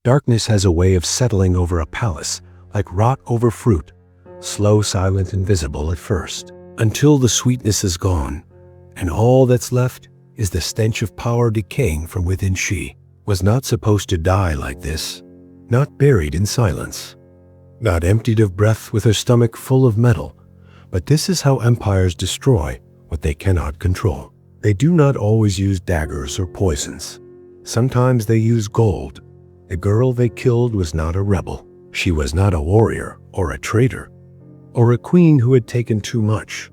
Darkness has a way of settling over a palace, like rot over fruit, slow, silent, and visible at first, until the sweetness is gone, and all that's left is the stench of power decaying from within. She was not supposed to die like this, not buried in silence, not emptied of breath with her stomach full of metal. But this is how empires destroy what they cannot control. They do not always use daggers or poisons. Sometimes they use gold. The girl they killed was not a rebel. She was not a warrior or a traitor or a queen who had taken too much.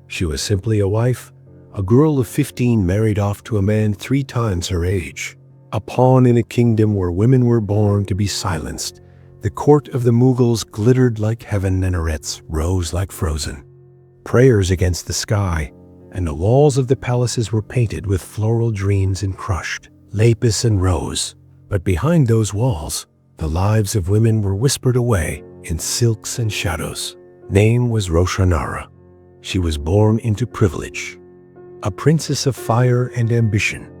She was simply a wife, a girl of 15 married off to a man 3 times her age, a pawn in a kingdom where women were born to be silenced. The court of the Mughals glittered like heaven, and arrets rose like frozen prayers against the sky, and the walls of the palaces were painted with floral dreams in crushed lapis and rose. But behind those walls, the lives of women were whispered away in silks and shadows. Name was Roshanara. She was born into privilege, a princess of fire and ambition,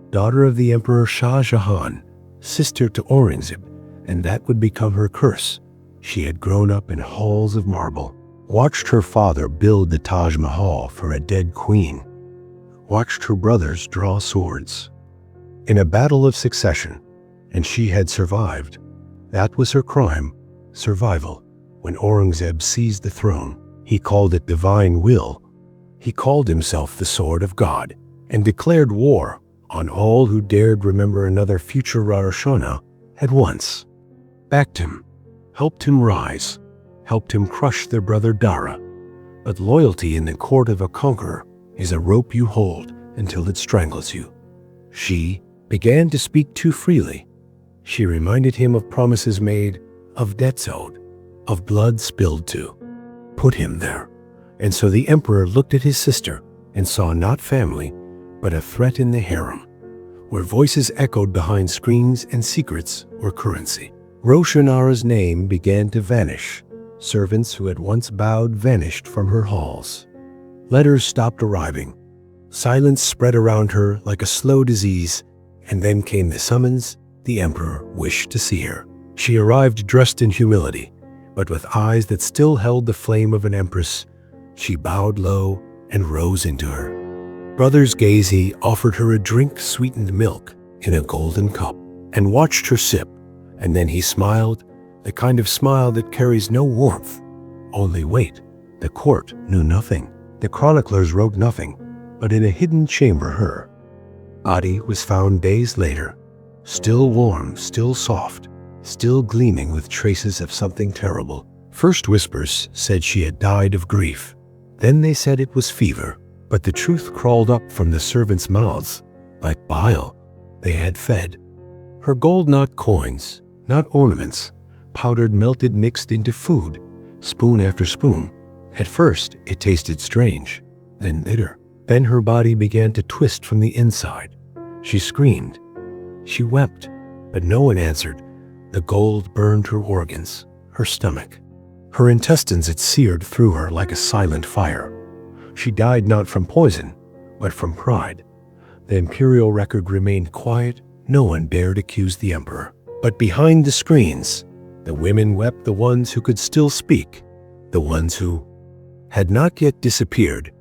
daughter of the Emperor Shah Jahan, sister to Aurangzeb, and that would become her curse. She had grown up in halls of marble, watched her father build the Taj Mahal for a dead queen, watched her brothers draw swords in a battle of succession, and she had survived. That was her crime, survival. When Aurangzeb seized the throne, he called it divine will. He called himself the Sword of God and declared war on all who dared remember another future Roshanara had once backed him, helped him rise, helped him crush their brother Dara. But loyalty in the court of a conqueror is a rope you hold until it strangles you. She began to speak too freely. She reminded him of promises made, of debts owed, of blood spilled to put him there. And so the emperor looked at his sister and saw not family, but a threat in the harem, where voices echoed behind screens and secrets were currency. Roshanara's name began to vanish. Servants who had once bowed vanished from her halls. Letters stopped arriving. Silence spread around her like a slow disease, and then came the summons. The emperor wished to see her. She arrived dressed in humility, but with eyes that still held the flame of an empress. She bowed low and rose into her brother's gaze. He offered her a drink, sweetened milk in a golden cup, and watched her sip. And then he smiled, the kind of smile that carries no warmth, only weight. The court knew nothing. The chroniclers wrote nothing, but in a hidden chamber her body was found days later, still warm, still soft, still gleaming with traces of something terrible. First whispers said she had died of grief. Then they said it was fever, but the truth crawled up from the servants' mouths like bile they had fed. Her gold, not coins, not ornaments, powdered, melted, mixed into food, spoon after spoon. At first, it tasted strange, then bitter. Then her body began to twist from the inside. She screamed. She wept, but no one answered. The gold burned her organs, her stomach. Her intestines, it seared through her like a silent fire. She died not from poison, but from pride. The imperial record remained quiet. No one dared accuse the emperor. But behind the screens, the women wept, the ones who could still speak, the ones who had not yet disappeared,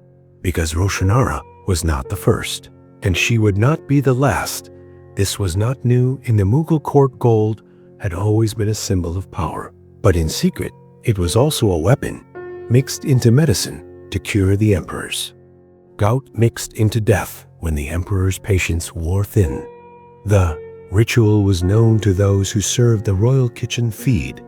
because Roshanara was not the first, and she would not be the last. This was not new. In the Mughal court, gold had always been a symbol of power, but in secret, it was also a weapon, mixed into medicine to cure the emperors. Gout mixed into death when the emperor's patience wore thin. The ritual was known to those who served the royal kitchen. Feed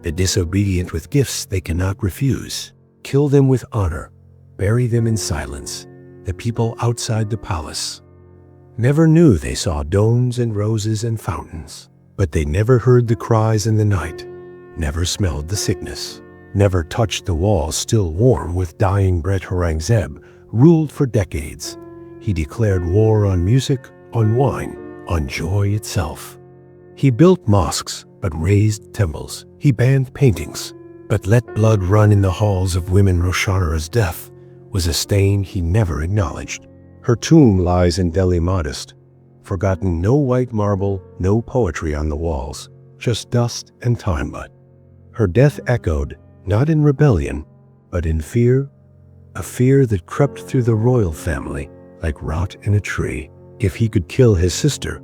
the disobedient with gifts they cannot refuse. Kill them with honor. Bury them in silence. The people outside the palace never knew they saw domes and roses and fountains, but they never heard the cries in the night, never smelled the sickness, never touched the walls still warm with dying bread. Aurangzeb ruled for decades. He declared war on music, on wine, on joy itself. He built mosques, but raised temples. He banned paintings, but let blood run in the halls of women. Roshanara's death was a stain he never acknowledged. Her tomb lies in Delhi, modest, forgotten. No white marble, no poetry on the walls, just dust and time. But her death echoed, not in rebellion, but in fear, a fear that crept through the royal family like rot in a tree. If he could kill his sister,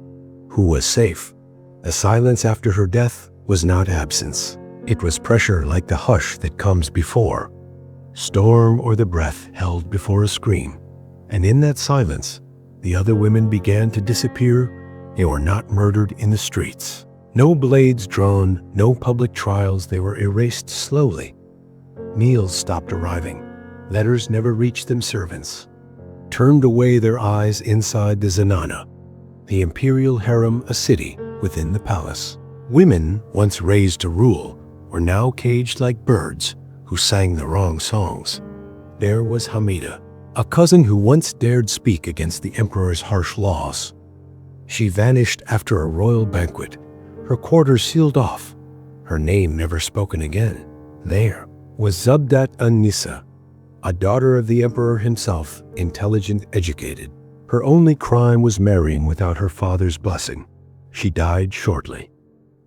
who was safe, the silence after her death was not absence. It was pressure like the hush that comes before storm or the breath held before a scream. And in that silence, the other women began to disappear. They were not murdered in the streets. No blades drawn, no public trials. They were erased slowly. Meals stopped arriving. Letters never reached them. Servants turned away their eyes inside the Zenana, the imperial harem, a city within the palace. Women, once raised to rule, were now caged like birds who sang the wrong songs. There was Hamida, a cousin who once dared speak against the emperor's harsh laws. She vanished after a royal banquet, her quarters sealed off, her name never spoken again. There was Zabdat an-Nisa, a daughter of the emperor himself, intelligent, educated. Her only crime was marrying without her father's blessing. She died shortly.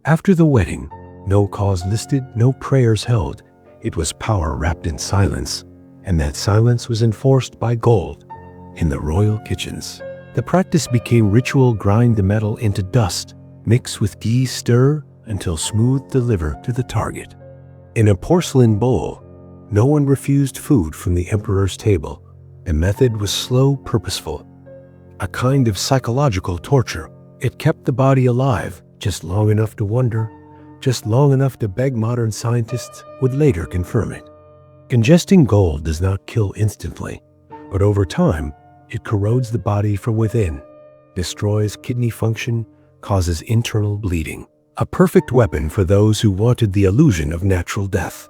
After the wedding, no cause listed, no prayers held. It was power wrapped in silence, and that silence was enforced by gold in the royal kitchens. The practice became ritual: grind the metal into dust, mix with ghee, stir until smooth, deliver to the target. In a porcelain bowl, no one refused food from the emperor's table. The method was slow, purposeful, a kind of psychological torture. It kept the body alive just long enough to wonder, just long enough to beg. Modern scientists would later confirm it. Ingesting gold does not kill instantly, but over time, it corrodes the body from within, destroys kidney function, causes internal bleeding. A perfect weapon for those who wanted the illusion of natural death.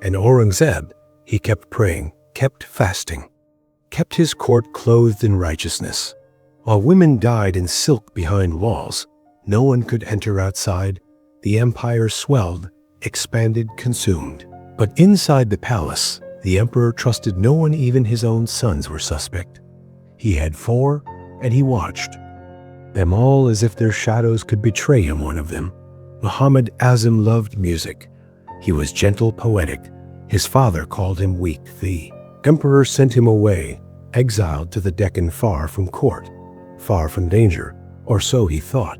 And Aurangzeb, he kept praying, kept fasting, kept his court clothed in righteousness. While women died in silk behind walls, no one could enter outside. The empire swelled, expanded, consumed. But inside the palace, the emperor trusted no one. Even his own sons were suspect. He had 4, and he watched them all as if their shadows could betray him. One of them, Muhammad Azim, loved music. He was gentle, poetic. His father called him weak. The emperor sent him away, exiled to the Deccan, far from court, far from danger, or so he thought.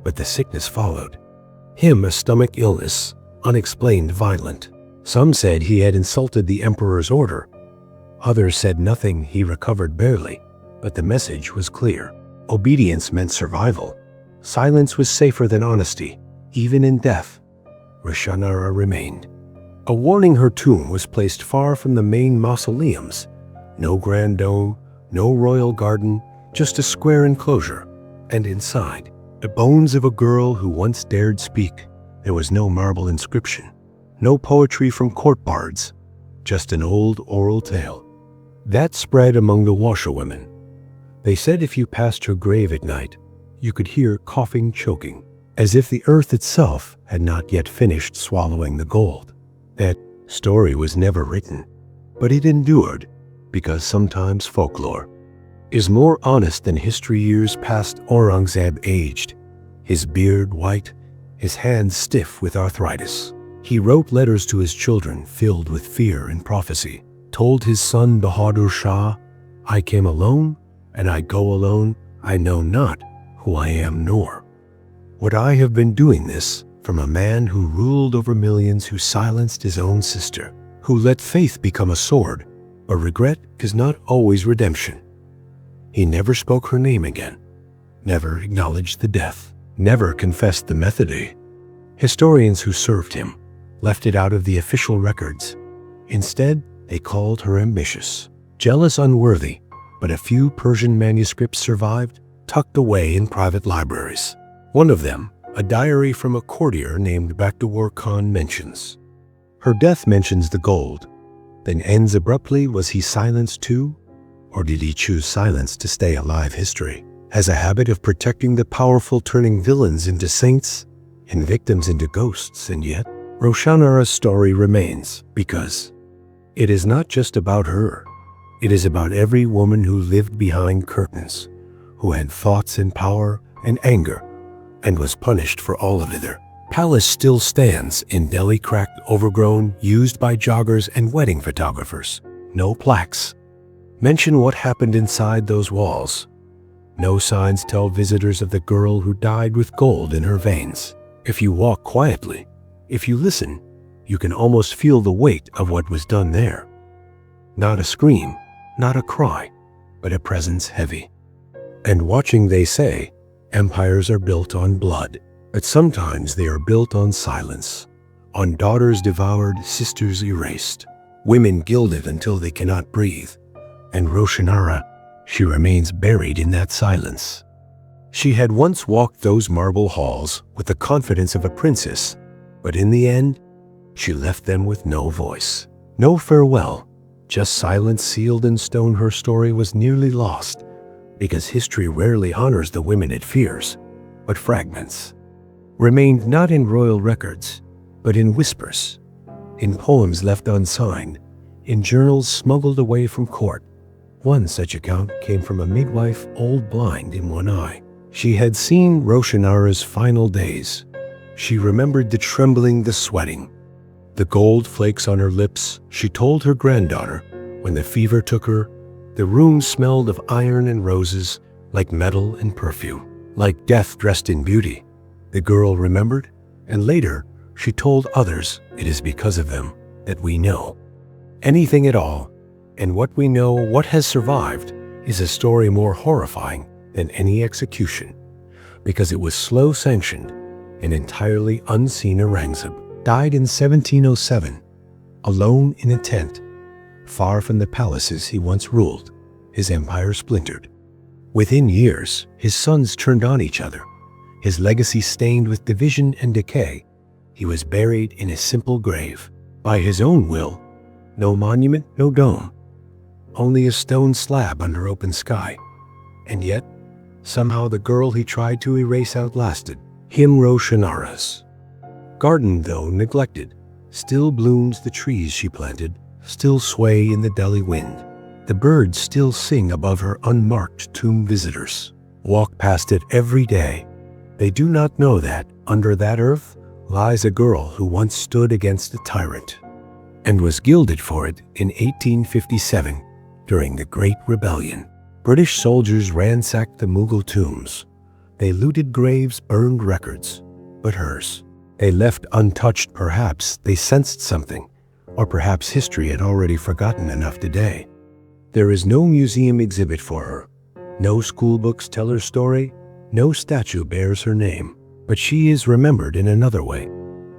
But the sickness followed him, a stomach illness, unexplained, violent. Some said he had insulted the emperor's order. Others said nothing. He recovered barely, but the message was clear. Obedience meant survival. Silence was safer than honesty. Even in death, Roshanara remained. A warning: her tomb was placed far from the main mausoleums. No grand dome, no royal garden, just a square enclosure. And inside, the bones of a girl who once dared speak. There was no marble inscription, no poetry from court bards, just an old oral tale. That spread among the washerwomen. They said if you passed her grave at night, you could hear coughing, choking, as if the earth itself had not yet finished swallowing the gold. That story was never written, but it endured because sometimes folklore is more honest than history. Years passed. Aurangzeb aged, his beard white, his hands stiff with arthritis. He wrote letters to his children filled with fear and prophecy, told his son Bahadur Shah, "I came alone, and I go alone. I know not who I am nor what I have been doing this from a man who ruled over millions, who silenced his own sister, who let faith become a sword. But regret is not always redemption." He never spoke her name again, never acknowledged the death, never confessed the method. Historians who served him left it out of the official records. Instead, they called her ambitious, jealous, unworthy. But a few Persian manuscripts survived, tucked away in private libraries. One of them, a diary from a courtier named Bakhtiyor Khan, mentions her death, mentions the gold, then ends abruptly. Was he silenced too? Or did he choose silence to stay alive? History has a habit of protecting the powerful, turning villains into saints and victims into ghosts. And yet, Roshanara's story remains, because it is not just about her. It is about every woman who lived behind curtains, who had thoughts and power and anger, and was punished for all of it. Palace still stands in Delhi, cracked, overgrown, used by joggers and wedding photographers. No plaques mention what happened inside those walls. No signs tell visitors of the girl who died with gold in her veins. If you walk quietly, if you listen, you can almost feel the weight of what was done there. Not a scream, not a cry, but a presence heavy. And watching, they say, empires are built on blood, but sometimes they are built on silence, on daughters devoured, sisters erased, women gilded until they cannot breathe. And Roshanara, she remains buried in that silence. She had once walked those marble halls with the confidence of a princess, but in the end, she left them with no voice, no farewell, just silence sealed in stone. Her story was nearly lost, because history rarely honors the women it fears, but fragments remained not in royal records, but in whispers, in poems left unsigned, in journals smuggled away from court. One such account came from a midwife, old blind in one eye. She had seen Roshanara's final days. She remembered the trembling, the sweating, the gold flakes on her lips. She told her granddaughter, when the fever took her, the room smelled of iron and roses, like metal and perfume, like death dressed in beauty. The girl remembered, and later she told others, it is because of them that we know anything at all. And what we know, what has survived, is a story more horrifying than any execution, because it was slow sanctioned and entirely unseen. Aurangzeb died in 1707, alone in a tent, far from the palaces he once ruled. His empire splintered. Within years, his sons turned on each other, his legacy stained with division and decay. He was buried in a simple grave, by his own will. No monument, no dome, only a stone slab under open sky. And yet, somehow the girl he tried to erase outlasted him. Roshanara's garden, though neglected, still blooms. The trees she planted still sway in the Delhi wind. The birds still sing above her unmarked tomb. Visitors walk past it every day. They do not know that under that earth lies a girl who once stood against a tyrant and was gilded for it in 1857 during the Great Rebellion. British soldiers ransacked the Mughal tombs. They looted graves, burned records, but hers they left untouched. Perhaps they sensed something, or perhaps history had already forgotten enough today. There is no museum exhibit for her. No school books tell her story. No statue bears her name. But she is remembered in another way.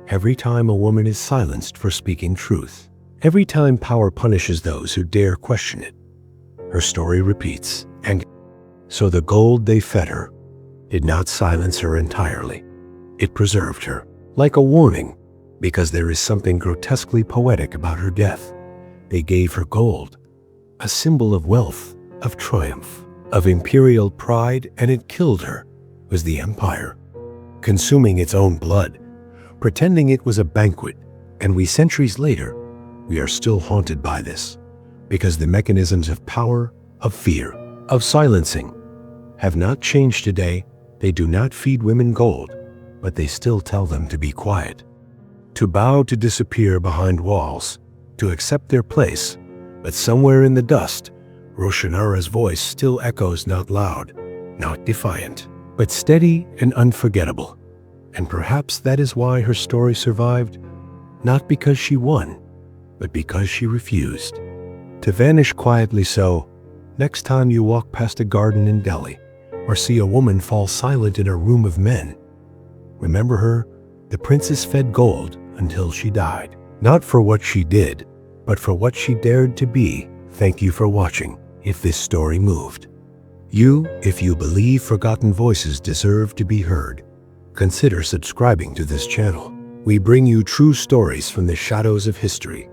Every time a woman is silenced for speaking truth, every time power punishes those who dare question it, her story repeats. And so the gold they fed her did not silence her entirely. It preserved her, like a warning, because there is something grotesquely poetic about her death. They gave her gold, a symbol of wealth, of triumph, of imperial pride, and it killed her. Was the empire consuming its own blood, pretending it was a banquet. And we, centuries later, we are still haunted by this, because the mechanisms of power, of fear, of silencing have not changed today. They do not feed women gold, but they still tell them to be quiet, to bow, to disappear behind walls, to accept their place. But somewhere in the dust, Roshanara's voice still echoes, not loud, not defiant, but steady and unforgettable. And perhaps that is why her story survived, not because she won, but because she refused to vanish quietly. So, next time you walk past a garden in Delhi, or see a woman fall silent in a room of men, remember her, the princess fed gold until she died. Not for what she did, but for what she dared to be. Thank you for watching. If this story moved you, if you believe forgotten voices deserve to be heard, consider subscribing to this channel. We bring you true stories from the shadows of history,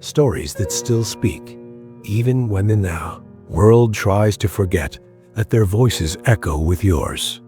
stories that still speak, even when the now world tries to forget. Let their voices echo with yours.